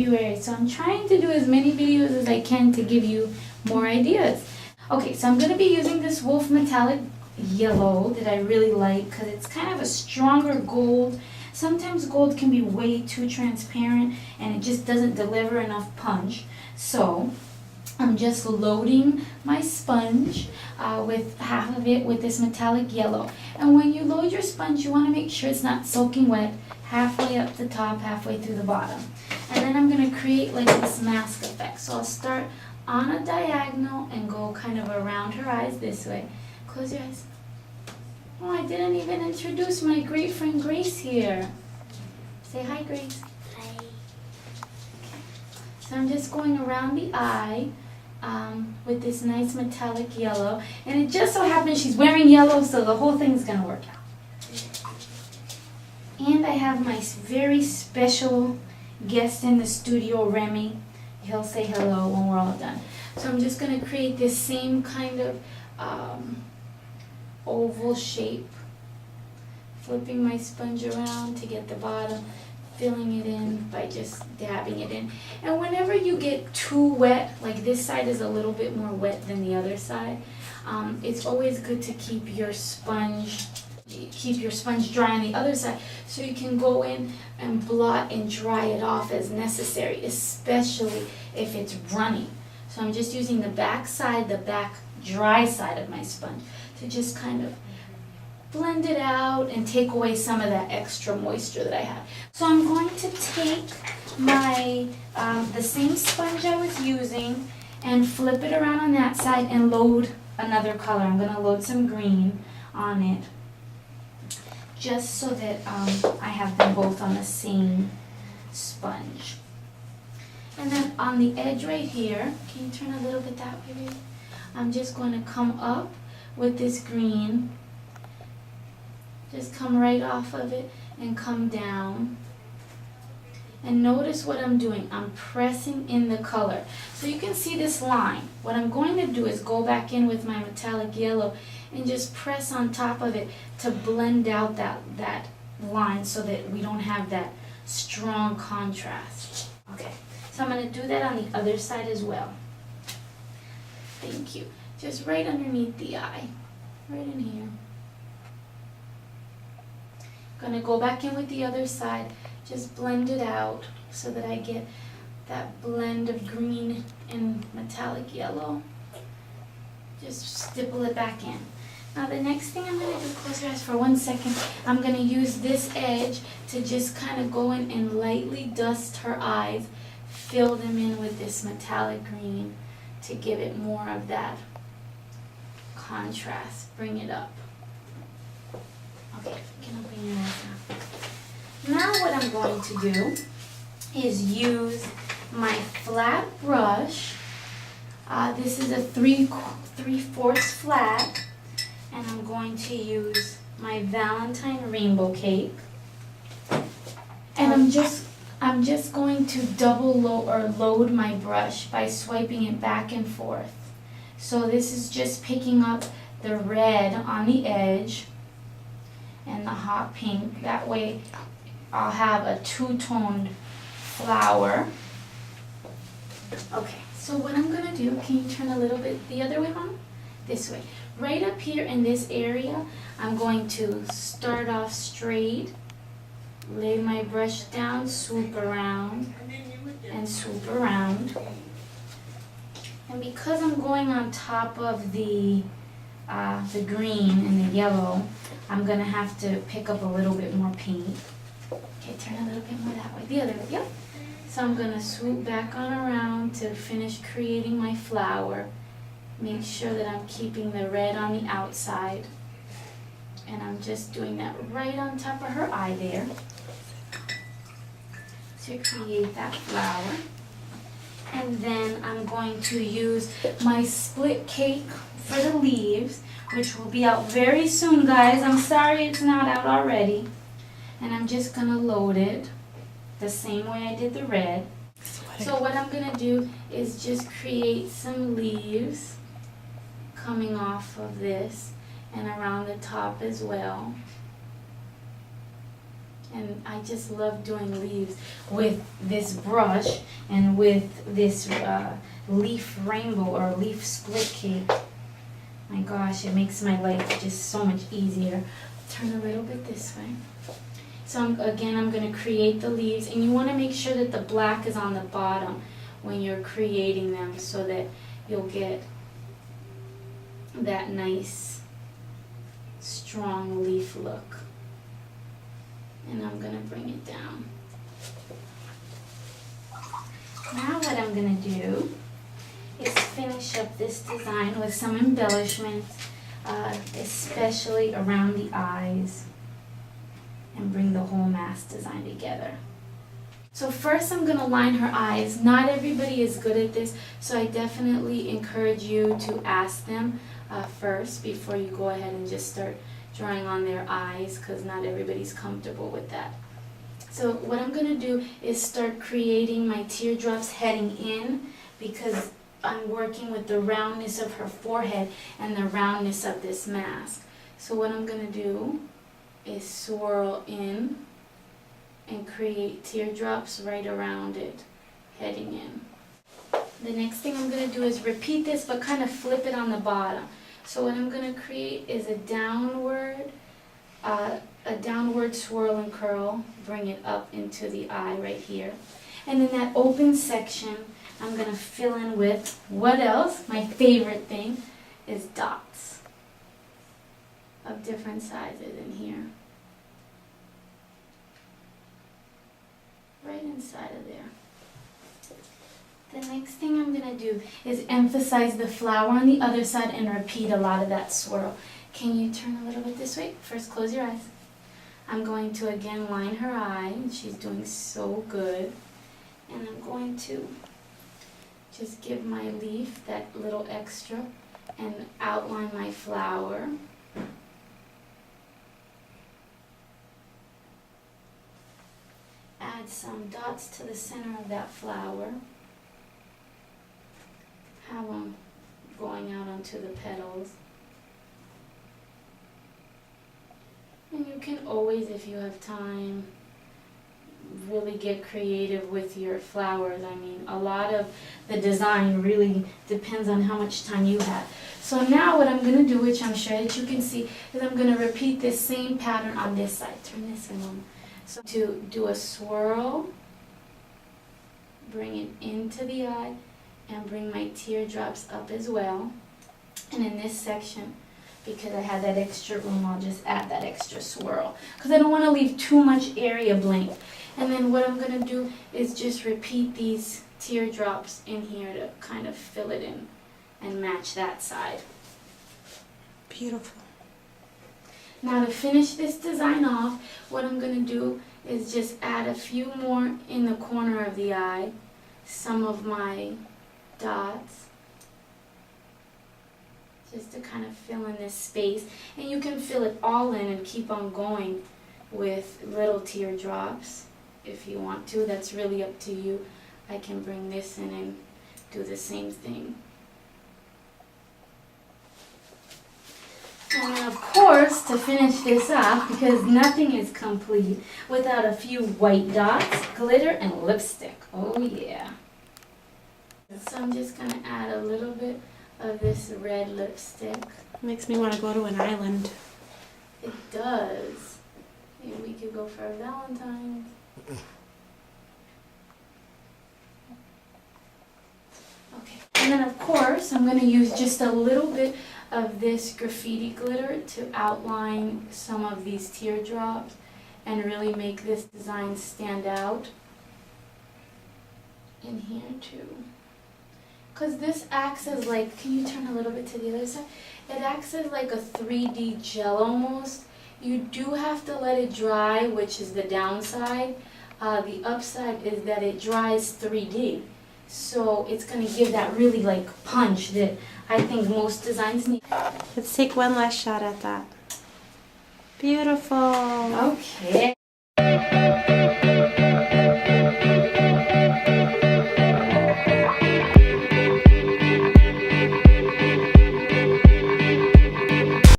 February, so I'm trying to do as many videos as I can to give you more ideas. Okay, so I'm going to be using this Wolf Metallic Yellow that I really like because it's kind of a stronger gold. Sometimes gold can be way too transparent and it just doesn't deliver enough punch. So I'm just loading my sponge with half of it with this metallic yellow. And when you load your sponge, you want to make sure it's not soaking wet halfway up the top, halfway through the bottom. And then I'm going to create like this mask effect. So I'll start on a diagonal and go kind of around her eyes this way. Close your eyes. Oh, I didn't even introduce my great friend Grace here. Say hi, Grace. Hi. Okay. So I'm just going around the eye with this nice metallic yellow. And it just so happens she's wearing yellow, so the whole thing's going to work out. And I have my very special guest in the studio, Remy. He'll say hello when we're all done. So I'm just going to create this same kind of oval shape. Flipping my sponge around to get the bottom, filling it in by just dabbing it in. And whenever you get too wet, like this side is a little bit more wet than the other side, it's always good to keep your sponge dry on the other side so you can go in and blot and dry it off as necessary, especially if it's runny. So I'm just using the back side, the back dry side of my sponge to just kind of blend it out and take away some of that extra moisture that I have. So I'm going to take my the same sponge I was using and flip it around on that side and load another color. I'm going to load some green on it just so that I have them both on the same sponge. And then on the edge right here, can you turn a little bit that way, baby? I'm just going to come up with this green. Just come right off of it and come down. And notice what I'm doing. I'm pressing in the color. So you can see this line. What I'm going to do is go back in with my metallic yellow and just press on top of it to blend out that line so that we don't have that strong contrast. Okay, so I'm going to do that on the other side as well. Thank you. Just right underneath the eye. Right in here. Gonna go back in with the other side, just blend it out so that I get that blend of green and metallic yellow. Just stipple it back in. Now the next thing I'm gonna do, close your eyes for 1 second, I'm gonna use this edge to just kind of go in and lightly dust her eyes, fill them in with this metallic green to give it more of that contrast, bring it up. Okay, you can open your eyes now. Now what I'm going to do is use my flat brush. This is a 3/4 flat, and I'm going to use my Valentine rainbow cake. And I'm just going to load my brush by swiping it back and forth. So this is just picking up the red on the edge and the hot pink. That way I'll have a two-toned flower. Okay, so what I'm gonna do, can you turn a little bit the other way, Mom? This way. Right up here in this area, I'm going to start off straight, lay my brush down, swoop around, and swoop around. And because I'm going on top of the green and the yellow, I'm going to have to pick up a little bit more paint. Okay, turn a little bit more that way. The other way, yep. So I'm going to swoop back on around to finish creating my flower. Make sure that I'm keeping the red on the outside. And I'm just doing that right on top of her eye there to create that flower. And then I'm going to use my split cake for the leaves, which will be out very soon, guys. I'm sorry it's not out already. And I'm just going to load it the same way I did the red. So what I'm going to do is just create some leaves coming off of this and around the top as well. And I just love doing leaves with this brush and with this leaf rainbow or leaf split cake. My gosh, it makes my life just so much easier. Turn a little bit this way. So I'm going to create the leaves, and you want to make sure that the black is on the bottom when you're creating them so that you'll get that nice strong leaf look. And I'm going to bring it down. Now what I'm going to do is finish up this design with some embellishments, especially around the eyes, and bring the whole mask design together. So first I'm going to line her eyes. Not everybody is good at this, so I definitely encourage you to ask them first before you go ahead and just start drawing on their eyes, because not everybody's comfortable with that. So what I'm going to do is start creating my teardrops heading in, because I'm working with the roundness of her forehead and the roundness of this mask. So what I'm going to do is swirl in and create teardrops right around it, heading in. The next thing I'm going to do is repeat this, but kind of flip it on the bottom. So what I'm going to create is a downward swirl and curl, bring it up into the eye right here. And then that open section, I'm going to fill in with, what else? My favorite thing is dots of different sizes in here. Right inside of there. The next thing I'm going to do is emphasize the flower on the other side and repeat a lot of that swirl. Can you turn a little bit this way? First, close your eyes. I'm going to again line her eye, and she's doing so good. And I'm going to just give my leaf that little extra and outline my flower. Add some dots to the center of that flower. Have them going out onto the petals. And you can always, if you have time, really get creative with your flowers. I mean, a lot of the design really depends on how much time you have. So now what I'm going to do, which I'm sure that you can see, is I'm going to repeat this same pattern on this side. Turn this way, Mama. So to do a swirl, bring it into the eye, and bring my teardrops up as well. And in this section, because I had that extra room, I'll just add that extra swirl, because I don't want to leave too much area blank. And then what I'm going to do is just repeat these teardrops in here to kind of fill it in and match that side. Beautiful. Now to finish this design off, what I'm going to do is just add a few more in the corner of the eye, some of my dots, just to kind of fill in this space. And you can fill it all in and keep on going with little teardrops if you want to. That's really up to you. I can bring this in and do the same thing. And then of course, to finish this off, because nothing is complete without a few white dots, glitter, and lipstick. Oh yeah. So I'm just going to add a little bit of this red lipstick. Makes me want to go to an island. It does. Maybe we could go for a Valentine's. Okay. And then of course, I'm going to use just a little bit of this graffiti glitter to outline some of these teardrops and really make this design stand out in here too. Because this acts as like, can you turn a little bit to the other side? It acts as like a 3D gel almost. You do have to let it dry, which is the downside. The upside is that it dries 3D. So it's going to give that really like punch that I think most designs need. Let's take one last shot at that. Beautiful. Okay.